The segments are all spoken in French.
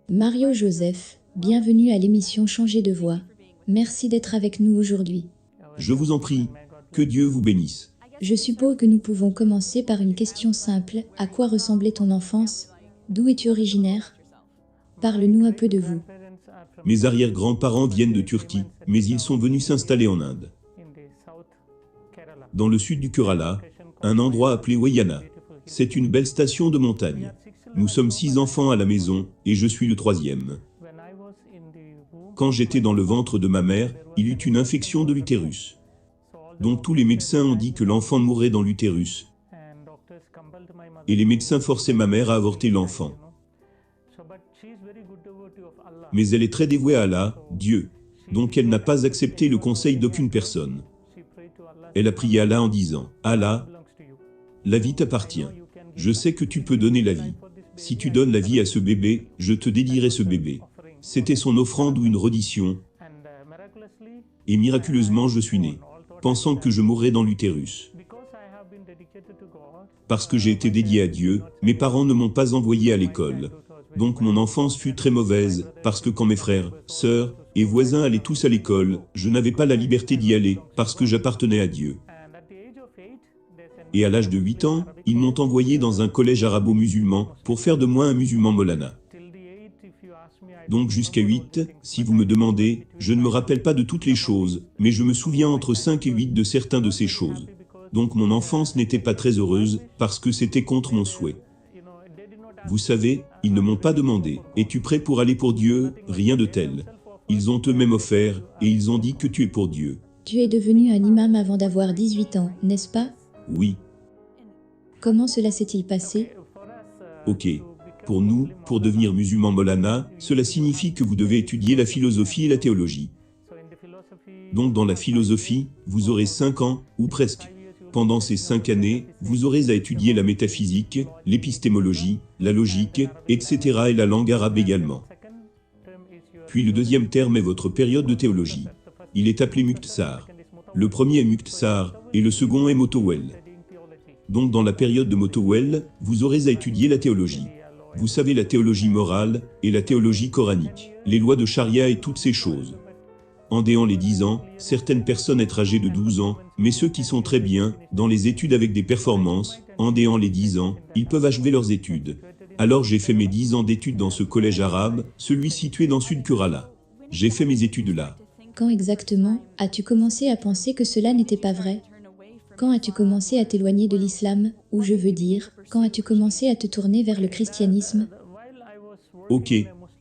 Mario Joseph, bienvenue à l'émission Changer de voix. Merci d'être avec nous aujourd'hui. Je vous en prie, que Dieu vous bénisse. Je suppose que nous pouvons commencer par une question simple. À quoi ressemblait ton enfance? D'où es-tu originaire? Parle-nous un peu de vous. Mes arrière-grands-parents viennent de Turquie, mais ils sont venus s'installer en Inde. Dans le sud du Kerala, un endroit appelé Wayana. C'est une belle station de montagne. Nous sommes 6 enfants à la maison, et je suis le 3e. Quand j'étais dans le ventre de ma mère, il eut une infection de l'utérus. Donc tous les médecins ont dit que l'enfant mourrait dans l'utérus. Et les médecins forçaient ma mère à avorter l'enfant. Mais elle est très dévouée à Allah, Dieu. Donc elle n'a pas accepté le conseil d'aucune personne. Elle a prié Allah en disant, « Allah, la vie t'appartient. Je sais que tu peux donner la vie. Si tu donnes la vie à ce bébé, je te dédierai ce bébé. » C'était son offrande ou une reddition. Et miraculeusement je suis né, pensant que je mourrais dans l'utérus. Parce que j'ai été dédié à Dieu, mes parents ne m'ont pas envoyé à l'école. Donc mon enfance fut très mauvaise, parce que quand mes frères, sœurs et voisins allaient tous à l'école, je n'avais pas la liberté d'y aller, parce que j'appartenais à Dieu. Et à l'âge de 8 ans, ils m'ont envoyé dans un collège arabo-musulman, pour faire de moi un musulman Molana. Donc jusqu'à 8, si vous me demandez, je ne me rappelle pas de toutes les choses, mais je me souviens entre 5 et 8 de certains de ces choses. Donc mon enfance n'était pas très heureuse, parce que c'était contre mon souhait. Vous savez, ils ne m'ont pas demandé, « Es-tu prêt pour aller pour Dieu ?» Rien de tel. Ils ont eux-mêmes offert, et ils ont dit que tu es pour Dieu. Tu es devenu un imam avant d'avoir 18 ans, n'est-ce pas? Oui. Comment cela s'est-il passé? Ok. Pour nous, pour devenir musulman Molana, cela signifie que vous devez étudier la philosophie et la théologie. Donc dans la philosophie, vous aurez 5 ans, ou presque. Pendant ces 5 années, vous aurez à étudier la métaphysique, l'épistémologie, la logique, etc. et la langue arabe également. Puis le deuxième terme est votre période de théologie. Il est appelé Muqtasar. Le premier est Muqtasar, et le second est Motowel. Donc dans la période de Motowel, vous aurez à étudier la théologie. Vous savez la théologie morale, et la théologie coranique, les lois de charia et toutes ces choses. En déant les 10 ans, certaines personnes être âgées de 12 ans, mais ceux qui sont très bien, dans les études avec des performances, en déant les 10 ans, ils peuvent achever leurs études. Alors j'ai fait mes 10 ans d'études dans ce collège arabe, celui situé dans Sud Kerala. J'ai fait mes études là. Quand exactement as-tu commencé à penser que cela n'était pas vrai? Quand as-tu commencé à t'éloigner de l'islam, ou je veux dire, quand as-tu commencé à te tourner vers le christianisme? Ok.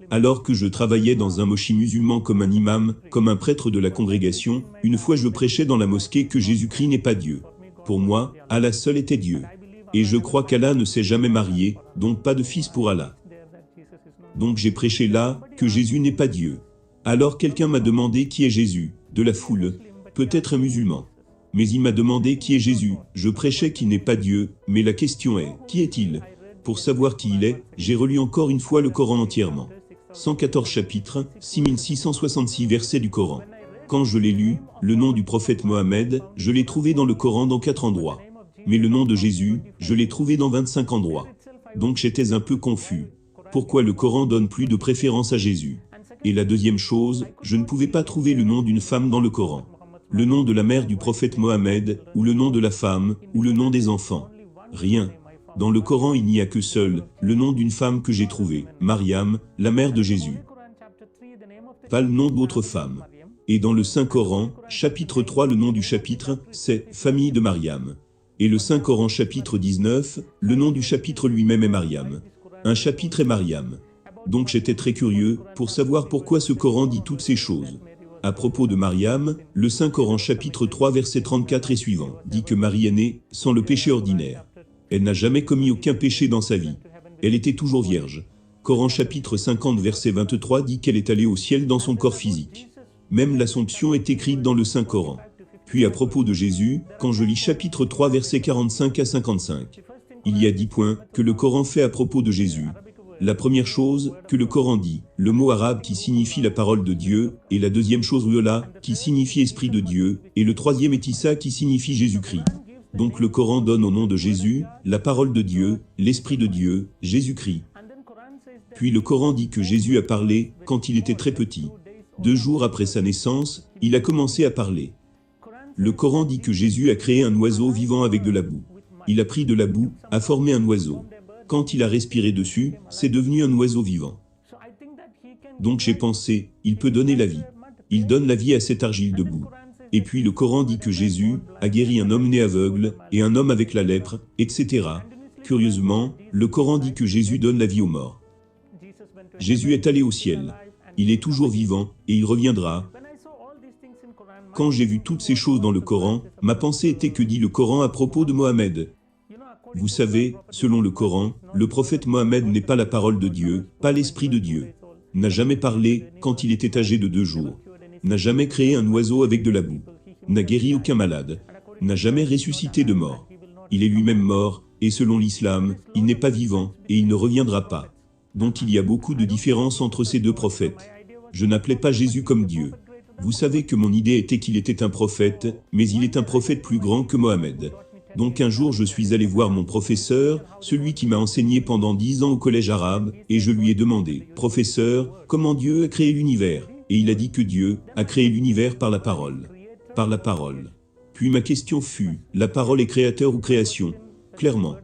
Alors que je travaillais dans un moshi musulman comme un imam, comme un prêtre de la congrégation, une fois je prêchais dans la mosquée que Jésus-Christ n'est pas Dieu. Pour moi, Allah seul était Dieu. Et je crois qu'Allah ne s'est jamais marié, donc pas de fils pour Allah. Donc j'ai prêché là, que Jésus n'est pas Dieu. Alors quelqu'un m'a demandé qui est Jésus, de la foule, peut-être un musulman. Mais il m'a demandé qui est Jésus, je prêchais qu'il n'est pas Dieu, mais la question est, qui est-il? Pour savoir qui il est, j'ai relu encore une fois le Coran entièrement. 114 chapitres, 6666 versets du Coran. Quand je l'ai lu, le nom du prophète Mohammed, je l'ai trouvé dans le Coran dans 4 endroits. Mais le nom de Jésus, je l'ai trouvé dans 25 endroits. Donc j'étais un peu confus. Pourquoi le Coran donne plus de préférence à Jésus? Et la deuxième chose, je ne pouvais pas trouver le nom d'une femme dans le Coran. Le nom de la mère du prophète Mohammed, ou le nom de la femme, ou le nom des enfants. Rien. Dans le Coran il n'y a que seul, le nom d'une femme que j'ai trouvé, Mariam, la mère de Jésus. Pas le nom d'autre femme. Et dans le Saint-Coran, chapitre 3 le nom du chapitre, c'est « Famille de Mariam ». Et le Saint-Coran chapitre 19, le nom du chapitre lui-même est Mariam. Un chapitre est Mariam. Donc j'étais très curieux, pour savoir pourquoi ce Coran dit toutes ces choses. À propos de Mariam, le Saint-Coran chapitre 3 verset 34 et suivant, dit que Marie est née, sans le péché ordinaire. Elle n'a jamais commis aucun péché dans sa vie. Elle était toujours vierge. Coran chapitre 50 verset 23 dit qu'elle est allée au ciel dans son corps physique. Même l'Assomption est écrite dans le Saint-Coran. Puis à propos de Jésus, quand je lis chapitre 3 verset 45 à 55, il y a 10 points que le Coran fait à propos de Jésus. La première chose que le Coran dit, le mot arabe qui signifie la parole de Dieu, et la deuxième chose Ruhollah, qui signifie esprit de Dieu, et le troisième est Issa qui signifie Jésus-Christ. Donc le Coran donne au nom de Jésus, la parole de Dieu, l'Esprit de Dieu, Jésus-Christ. Puis le Coran dit que Jésus a parlé quand il était très petit. 2 jours après sa naissance, il a commencé à parler. Le Coran dit que Jésus a créé un oiseau vivant avec de la boue. Il a pris de la boue, a formé un oiseau. Quand il a respiré dessus, c'est devenu un oiseau vivant. Donc j'ai pensé, il peut donner la vie. Il donne la vie à cette argile de boue. Et puis le Coran dit que Jésus a guéri un homme né aveugle, et un homme avec la lèpre, etc. Curieusement, le Coran dit que Jésus donne la vie aux morts. Jésus est allé au ciel. Il est toujours vivant, et il reviendra. Quand j'ai vu toutes ces choses dans le Coran, ma pensée était que dit le Coran à propos de Mohammed. Vous savez, selon le Coran, le prophète Mohammed n'est pas la parole de Dieu, pas l'esprit de Dieu. N'a jamais parlé quand il était âgé de 2 jours. N'a jamais créé un oiseau avec de la boue. N'a guéri aucun malade. N'a jamais ressuscité de mort. Il est lui-même mort, et selon l'islam, il n'est pas vivant, et il ne reviendra pas. Donc il y a beaucoup de différences entre ces 2 prophètes. Je n'appelais pas Jésus comme Dieu. Vous savez que mon idée était qu'il était un prophète, mais il est un prophète plus grand que Mohammed. Donc un jour je suis allé voir mon professeur, celui qui m'a enseigné pendant 10 ans au collège arabe, et je lui ai demandé, « Professeur, comment Dieu a créé l'univers ?» Et il a dit que Dieu a créé l'univers par la parole. Par la parole. Puis ma question fut, la parole est créateur ou création? Clairement.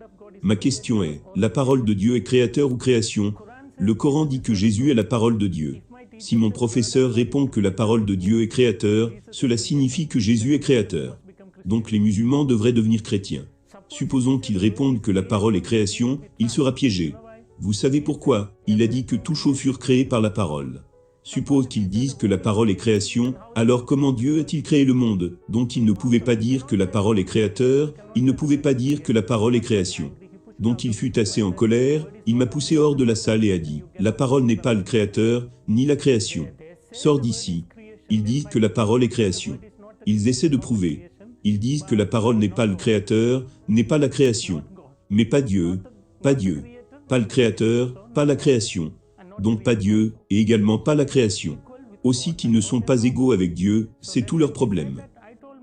Ma question est, la parole de Dieu est créateur ou création? Le Coran dit que Jésus est la parole de Dieu. Si mon professeur répond que la parole de Dieu est créateur, cela signifie que Jésus est créateur. Donc les musulmans devraient devenir chrétiens. Supposons qu'ils répondent que la parole est création, il sera piégé. Vous savez pourquoi? Il a dit que toutes choses furent créées par la parole. Suppose qu'ils disent que la parole est création, alors comment Dieu a-t-il créé le monde? Donc il ne pouvait pas dire que la parole est créateur, il ne pouvait pas dire que la parole est création. Donc il fut assez en colère, il m'a poussé hors de la salle et a dit, « La parole n'est pas le créateur, ni la création. Sors d'ici. » Ils disent que la parole est création. Ils essaient de prouver. Ils disent que la parole n'est pas le créateur, n'est pas la création. Mais pas Dieu, pas Dieu. Pas le créateur, pas la création. Donc pas Dieu, et également pas la création. Aussi qu'ils ne sont pas égaux avec Dieu, c'est tout leur problème.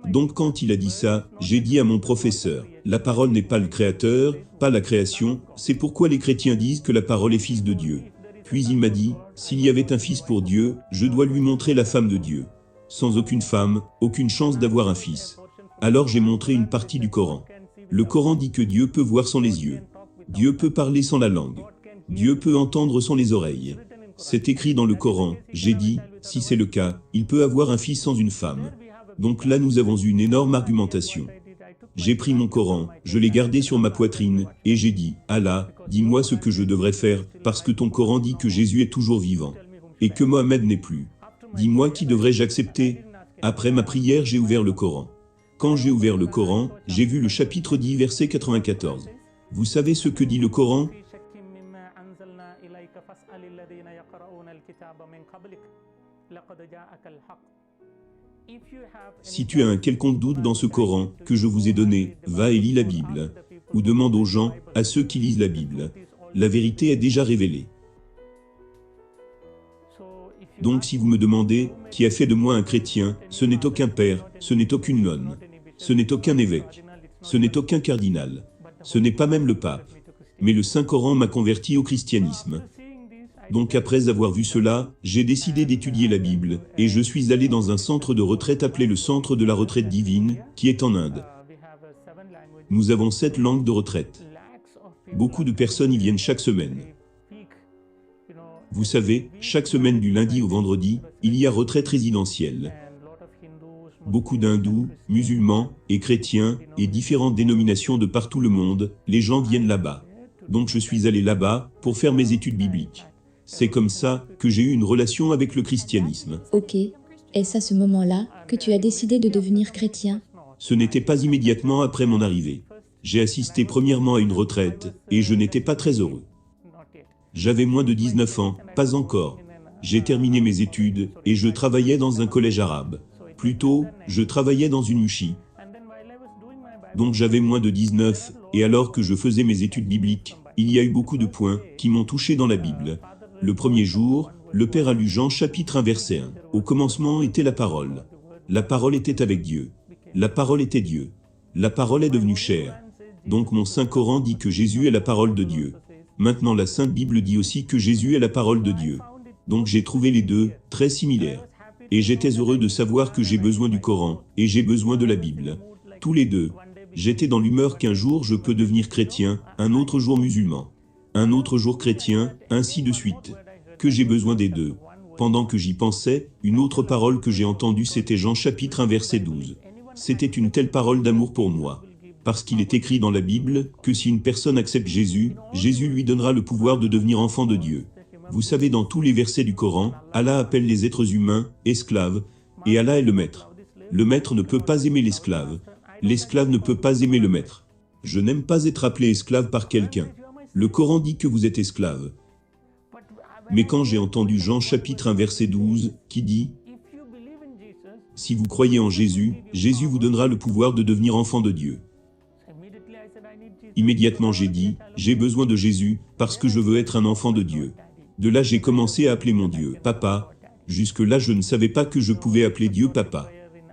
Donc quand il a dit ça, j'ai dit à mon professeur, la parole n'est pas le créateur, pas la création, c'est pourquoi les chrétiens disent que la parole est fils de Dieu. Puis il m'a dit, s'il y avait un fils pour Dieu, je dois lui montrer la femme de Dieu. Sans aucune femme, aucune chance d'avoir un fils. Alors j'ai montré une partie du Coran. Le Coran dit que Dieu peut voir sans les yeux. Dieu peut parler sans la langue. Dieu peut entendre sans les oreilles. C'est écrit dans le Coran, j'ai dit, si c'est le cas, il peut avoir un fils sans une femme. Donc là nous avons eu une énorme argumentation. J'ai pris mon Coran, je l'ai gardé sur ma poitrine, et j'ai dit, Allah, dis-moi ce que je devrais faire, parce que ton Coran dit que Jésus est toujours vivant, et que Mohammed n'est plus. Dis-moi qui devrais-je accepter? Après ma prière j'ai ouvert le Coran. Quand j'ai ouvert le Coran, j'ai vu le chapitre 10 verset 94. Vous savez ce que dit le Coran? Si tu as un quelconque doute dans ce Coran que je vous ai donné, va et lis la Bible. Ou demande aux gens, à ceux qui lisent la Bible. La vérité est déjà révélée. Donc si vous me demandez, qui a fait de moi un chrétien, ce n'est aucun père, ce n'est aucune nonne, ce n'est aucun évêque, ce n'est aucun cardinal, ce n'est pas même le pape. Mais le Saint-Coran m'a converti au christianisme. Donc après avoir vu cela, j'ai décidé d'étudier la Bible, et je suis allé dans un centre de retraite appelé le Centre de la Retraite Divine, qui est en Inde. Nous avons 7 langues de retraite. Beaucoup de personnes y viennent chaque semaine. Vous savez, chaque semaine du lundi au vendredi, il y a retraite résidentielle. Beaucoup d'hindous, musulmans et chrétiens et différentes dénominations de partout le monde, les gens viennent là-bas. Donc je suis allé là-bas pour faire mes études bibliques. C'est comme ça que j'ai eu une relation avec le christianisme. Ok. Est-ce à ce moment-là que tu as décidé de devenir chrétien? Ce n'était pas immédiatement après mon arrivée. J'ai assisté premièrement à une retraite, et je n'étais pas très heureux. J'avais moins de 19 ans, pas encore. J'ai terminé mes études, et je travaillais dans un collège arabe. Plutôt, je travaillais dans une mouchi. Donc j'avais moins de 19, et alors que je faisais mes études bibliques, il y a eu beaucoup de points qui m'ont touché dans la Bible. Le premier jour, le Père a lu Jean chapitre 1 verset 1. Au commencement était la parole. La parole était avec Dieu. La parole était Dieu. La parole est devenue chair. Donc mon Saint Coran dit que Jésus est la parole de Dieu. Maintenant la Sainte Bible dit aussi que Jésus est la parole de Dieu. Donc j'ai trouvé les deux très similaires. Et j'étais heureux de savoir que j'ai besoin du Coran, et j'ai besoin de la Bible. Tous les deux. J'étais dans l'humeur qu'un jour je peux devenir chrétien, un autre jour musulman. Un autre jour chrétien, ainsi de suite. Que j'ai besoin des deux. Pendant que j'y pensais, une autre parole que j'ai entendue c'était Jean chapitre 1 verset 12. C'était une telle parole d'amour pour moi. Parce qu'il est écrit dans la Bible que si une personne accepte Jésus, Jésus lui donnera le pouvoir de devenir enfant de Dieu. Vous savez, dans tous les versets du Coran, Allah appelle les êtres humains esclaves, et Allah est le maître. Le maître ne peut pas aimer l'esclave. L'esclave ne peut pas aimer le maître. Je n'aime pas être appelé esclave par quelqu'un. Le Coran dit que vous êtes esclave. Mais quand j'ai entendu Jean chapitre 1 verset 12, qui dit « Si vous croyez en Jésus, Jésus vous donnera le pouvoir de devenir enfant de Dieu. » Immédiatement j'ai dit « J'ai besoin de Jésus, parce que je veux être un enfant de Dieu. » De là j'ai commencé à appeler mon Dieu « Papa ». Jusque-là je ne savais pas que je pouvais appeler Dieu « Papa ».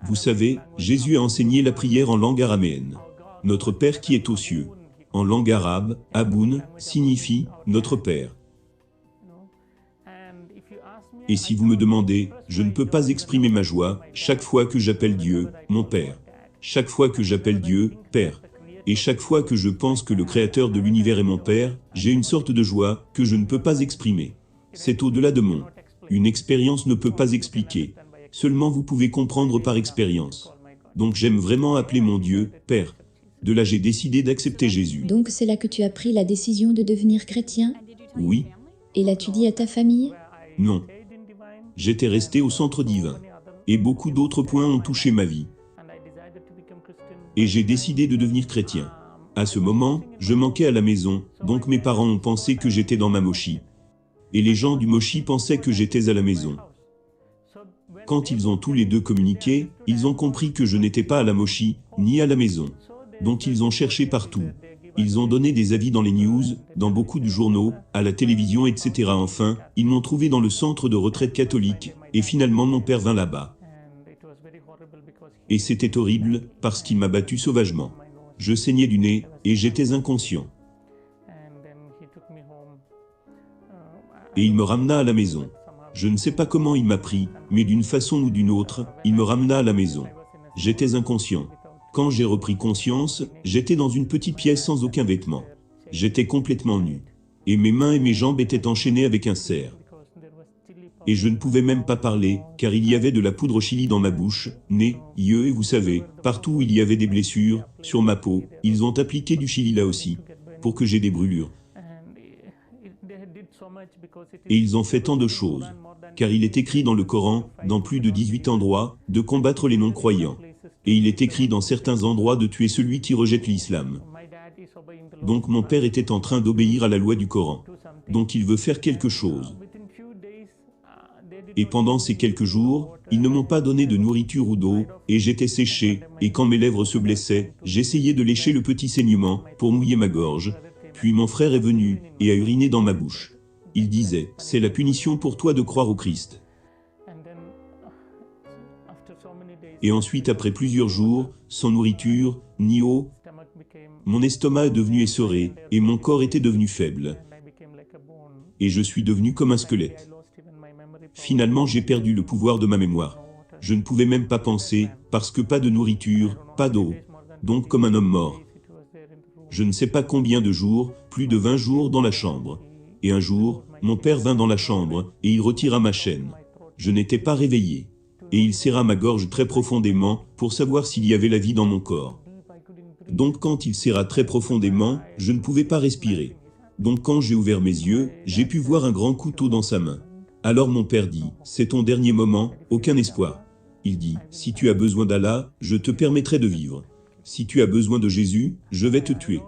Vous savez, Jésus a enseigné la prière en langue araméenne. Notre Père qui est aux cieux. En langue arabe, Aboun signifie « Notre Père ». Et si vous me demandez, je ne peux pas exprimer ma joie chaque fois que j'appelle Dieu, mon Père. Chaque fois que j'appelle Dieu, Père. Et chaque fois que je pense que le Créateur de l'univers est mon Père, j'ai une sorte de joie que je ne peux pas exprimer. C'est au-delà de mon. Une expérience ne peut pas expliquer. Seulement vous pouvez comprendre par expérience. Donc j'aime vraiment appeler mon Dieu, Père. De là j'ai décidé d'accepter Jésus. Donc c'est là que tu as pris la décision de devenir chrétien? Oui. Et l'as-tu dit à ta famille? Non. J'étais resté au centre divin. Et beaucoup d'autres points ont touché ma vie. Et j'ai décidé de devenir chrétien. À ce moment, je manquais à la maison, donc mes parents ont pensé que j'étais dans ma moshi. Et les gens du moshi pensaient que j'étais à la maison. Quand ils ont tous les deux communiqué, ils ont compris que je n'étais pas à la moshi, ni à la maison. Donc ils ont cherché partout. Ils ont donné des avis dans les news, dans beaucoup de journaux, à la télévision, etc. Enfin, ils m'ont trouvé dans le centre de retraite catholique, et finalement mon père vint là-bas. Et c'était horrible, parce qu'il m'a battu sauvagement. Je saignais du nez, et j'étais inconscient. Et il me ramena à la maison. Je ne sais pas comment il m'a pris, mais d'une façon ou d'une autre, il me ramena à la maison. J'étais inconscient. Quand j'ai repris conscience, j'étais dans une petite pièce sans aucun vêtement. J'étais complètement nu. Et mes mains et mes jambes étaient enchaînées avec un cerf. Et je ne pouvais même pas parler, car il y avait de la poudre chili dans ma bouche, nez, yeux et vous savez, partout où il y avait des blessures, sur ma peau, ils ont appliqué du chili là aussi, pour que j'ai des brûlures. Et ils ont fait tant de choses, car il est écrit dans le Coran, dans plus de 18 endroits, de combattre les non-croyants. Et il est écrit dans certains endroits de tuer celui qui rejette l'islam. Donc mon père était en train d'obéir à la loi du Coran. Donc il veut faire quelque chose. Et pendant ces quelques jours, ils ne m'ont pas donné de nourriture ou d'eau, et j'étais séché, et quand mes lèvres se blessaient, j'essayais de lécher le petit saignement, pour mouiller ma gorge. Puis mon frère est venu, et a uriné dans ma bouche. Il disait, « C'est la punition pour toi de croire au Christ. » Et ensuite, après plusieurs jours, sans nourriture, ni eau, mon estomac est devenu essoré, et mon corps était devenu faible. Et je suis devenu comme un squelette. Finalement, j'ai perdu le pouvoir de ma mémoire. Je ne pouvais même pas penser, parce que pas de nourriture, pas d'eau. Donc comme un homme mort. Je ne sais pas combien de jours, plus de 20 jours dans la chambre. Et un jour, mon père vint dans la chambre, et il retira ma chaîne. Je n'étais pas réveillé. Et il serra ma gorge très profondément, pour savoir s'il y avait la vie dans mon corps. Donc quand il serra très profondément, je ne pouvais pas respirer. Donc quand j'ai ouvert mes yeux, j'ai pu voir un grand couteau dans sa main. Alors mon père dit, « C'est ton dernier moment, aucun espoir. » Il dit, « Si tu as besoin d'Allah, je te permettrai de vivre. Si tu as besoin de Jésus, je vais te tuer. »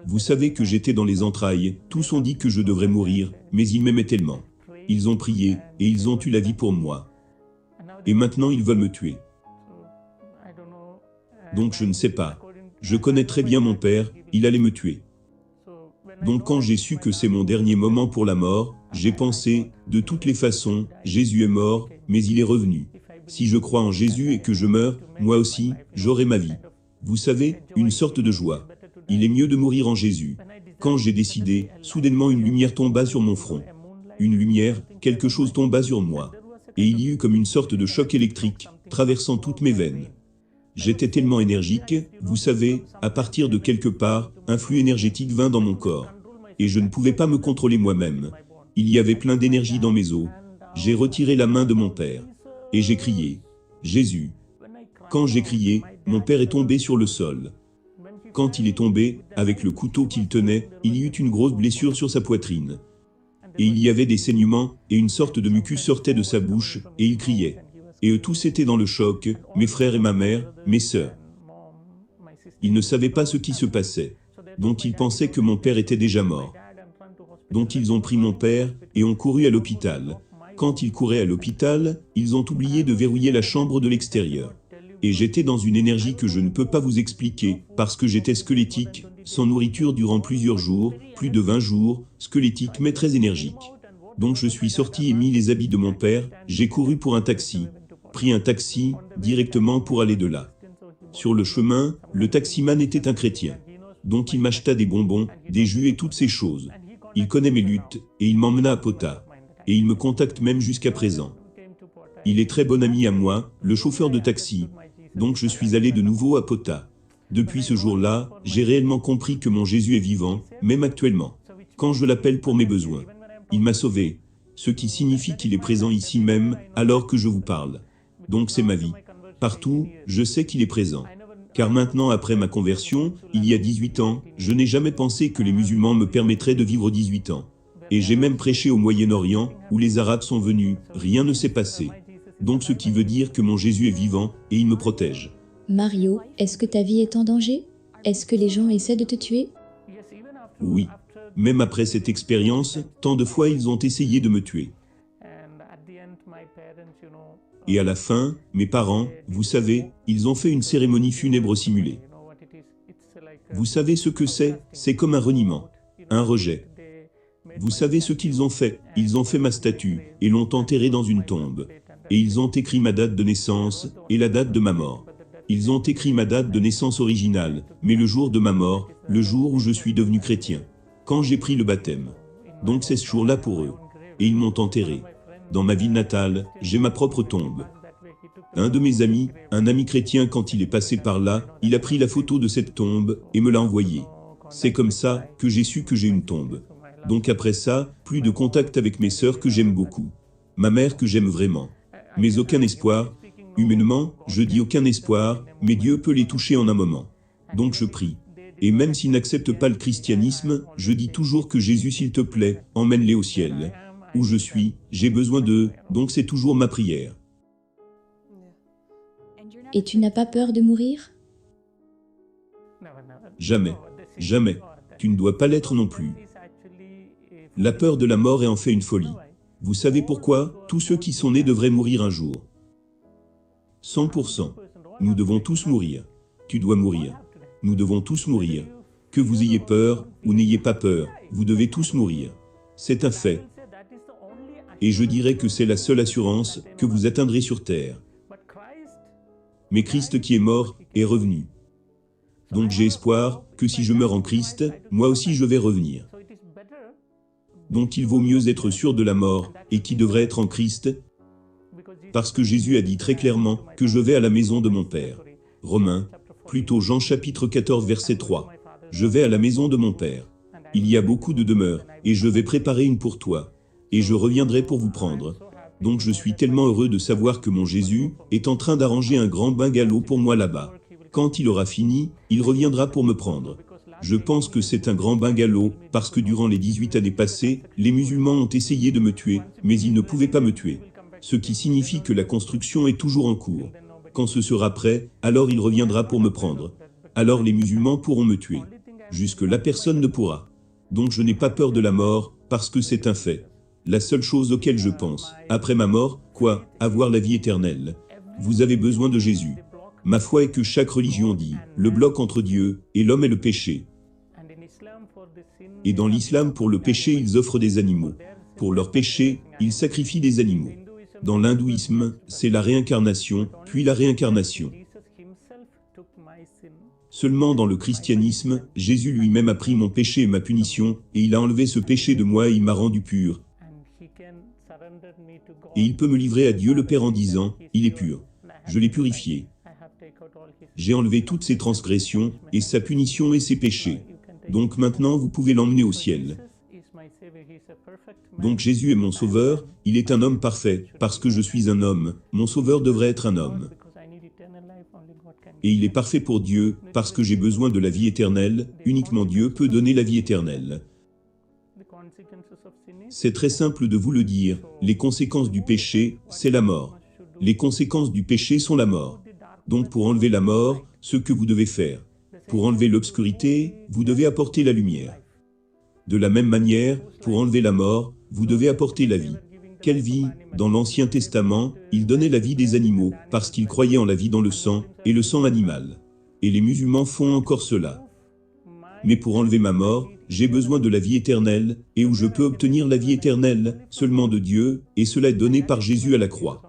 Vous savez que j'étais dans les entrailles, tous ont dit que je devrais mourir, mais ils m'aimaient tellement. Ils ont prié, et ils ont eu la vie pour moi. Et maintenant ils veulent me tuer. Donc je ne sais pas. Je connais très bien mon père, il allait me tuer. Donc quand j'ai su que c'est mon dernier moment pour la mort, j'ai pensé, de toutes les façons, Jésus est mort, mais il est revenu. Si je crois en Jésus et que je meurs, moi aussi, j'aurai ma vie. Vous savez, une sorte de joie. Il est mieux de mourir en Jésus. Quand j'ai décidé, soudainement une lumière tomba sur mon front. Une lumière, quelque chose tomba sur moi. Et il y eut comme une sorte de choc électrique, traversant toutes mes veines. J'étais tellement énergique, vous savez, à partir de quelque part, un flux énergétique vint dans mon corps. Et je ne pouvais pas me contrôler moi-même. Il y avait plein d'énergie dans mes os. J'ai retiré la main de mon père. Et j'ai crié, Jésus. Quand j'ai crié, mon père est tombé sur le sol. Quand il est tombé, avec le couteau qu'il tenait, il y eut une grosse blessure sur sa poitrine. Et il y avait des saignements, et une sorte de mucus sortait de sa bouche, et il criait. Et eux tous étaient dans le choc, mes frères et ma mère, mes sœurs. Ils ne savaient pas ce qui se passait. Donc ils pensaient que mon père était déjà mort. Donc ils ont pris mon père, et ont couru à l'hôpital. Quand ils couraient à l'hôpital, ils ont oublié de verrouiller la chambre de l'extérieur. Et j'étais dans une énergie que je ne peux pas vous expliquer, parce que j'étais squelettique, sans nourriture durant plusieurs jours, plus de 20 jours, squelettique mais très énergique. Donc je suis sorti et mis les habits de mon père, j'ai couru pour un taxi, pris un taxi, directement pour aller de là. Sur le chemin, le taximan était un chrétien. Donc il m'acheta des bonbons, des jus et toutes ces choses. Il connaît mes luttes, et il m'emmena à Pota. Et il me contacte même jusqu'à présent. Il est très bon ami à moi, le chauffeur de taxi. Donc je suis allé de nouveau à Pota. Depuis ce jour-là, j'ai réellement compris que mon Jésus est vivant, même actuellement. Quand je l'appelle pour mes besoins. Il m'a sauvé. Ce qui signifie qu'il est présent ici même, alors que je vous parle. Donc c'est ma vie. Partout, je sais qu'il est présent. Car maintenant, après ma conversion, il y a 18 ans, je n'ai jamais pensé que les musulmans me permettraient de vivre 18 ans. Et j'ai même prêché au Moyen-Orient, où les Arabes sont venus, rien ne s'est passé. Donc ce qui veut dire que mon Jésus est vivant, et il me protège. Mario, est-ce que ta vie est en danger? Est-ce que les gens essaient de te tuer? Oui. Même après cette expérience, tant de fois ils ont essayé de me tuer. Et à la fin, mes parents, vous savez, ils ont fait une cérémonie funèbre simulée. Vous savez ce que c'est comme un reniement, un rejet. Vous savez ce qu'ils ont fait? Ils ont fait ma statue, et l'ont enterrée dans une tombe. Et ils ont écrit ma date de naissance, et la date de ma mort. Ils ont écrit ma date de naissance originale, mais le jour de ma mort, le jour où je suis devenu chrétien. Quand j'ai pris le baptême. Donc c'est ce jour-là pour eux. Et ils m'ont enterré. Dans ma ville natale, j'ai ma propre tombe. Un de mes amis, un ami chrétien, quand il est passé par là, il a pris la photo de cette tombe, et me l'a envoyée. C'est comme ça que j'ai su que j'ai une tombe. Donc après ça, plus de contact avec mes sœurs que j'aime beaucoup. Ma mère que j'aime vraiment. Mais aucun espoir. Humainement, je dis aucun espoir, mais Dieu peut les toucher en un moment. Donc je prie. Et même s'ils n'acceptent pas le christianisme, je dis toujours que Jésus, s'il te plaît, emmène-les au ciel. Où je suis, j'ai besoin d'eux, donc c'est toujours ma prière. Et tu n'as pas peur de mourir? Jamais. Jamais. Tu ne dois pas l'être non plus. La peur de la mort est en fait une folie. Vous savez pourquoi? Tous ceux qui sont nés devraient mourir un jour. 100%. Nous devons tous mourir. Tu dois mourir. Nous devons tous mourir. Que vous ayez peur, ou n'ayez pas peur, vous devez tous mourir. C'est un fait. Et je dirais que c'est la seule assurance que vous atteindrez sur terre. Mais Christ qui est mort, est revenu. Donc j'ai espoir que si je meurs en Christ, moi aussi je vais revenir. Donc il vaut mieux être sûr de la mort, et qui devrait être en Christ, parce que Jésus a dit très clairement que je vais à la maison de mon Père. Romains, plutôt Jean chapitre 14 verset 3. Je vais à la maison de mon Père. Il y a beaucoup de demeures, et je vais préparer une pour toi, et je reviendrai pour vous prendre. Donc je suis tellement heureux de savoir que mon Jésus est en train d'arranger un grand bungalow pour moi là-bas. Quand il aura fini, il reviendra pour me prendre. Je pense que c'est un grand bungalow, parce que durant les 18 années passées, les musulmans ont essayé de me tuer, mais ils ne pouvaient pas me tuer. Ce qui signifie que la construction est toujours en cours. Quand ce sera prêt, alors il reviendra pour me prendre. Alors les musulmans pourront me tuer. Jusque-là personne ne pourra. Donc je n'ai pas peur de la mort, parce que c'est un fait. La seule chose auquel je pense, après ma mort, quoi, avoir la vie éternelle. Vous avez besoin de Jésus. Ma foi est que chaque religion dit, le bloc entre Dieu et l'homme est le péché. Et dans l'islam, pour le péché, ils offrent des animaux. Pour leur péché, ils sacrifient des animaux. Dans l'hindouisme, c'est la réincarnation, puis la réincarnation. Seulement dans le christianisme, Jésus lui-même a pris mon péché et ma punition, et il a enlevé ce péché de moi et il m'a rendu pur. Et il peut me livrer à Dieu le Père en disant, il est pur. Je l'ai purifié. J'ai enlevé toutes ses transgressions, et sa punition et ses péchés. Donc maintenant vous pouvez l'emmener au ciel. Donc Jésus est mon sauveur, il est un homme parfait, parce que je suis un homme, mon sauveur devrait être un homme. Et il est parfait pour Dieu, parce que j'ai besoin de la vie éternelle, uniquement Dieu peut donner la vie éternelle. C'est très simple de vous le dire, les conséquences du péché, c'est la mort. Les conséquences du péché sont la mort. Donc pour enlever la mort, ce que vous devez faire. Pour enlever l'obscurité, vous devez apporter la lumière. De la même manière, pour enlever la mort, vous devez apporter la vie. Quelle vie? Dans l'Ancien Testament, il donnait la vie des animaux, parce qu'ils croyaient en la vie dans le sang, et le sang animal. Et les musulmans font encore cela. Mais pour enlever ma mort, j'ai besoin de la vie éternelle, et où je peux obtenir la vie éternelle, seulement de Dieu, et cela est donné par Jésus à la croix.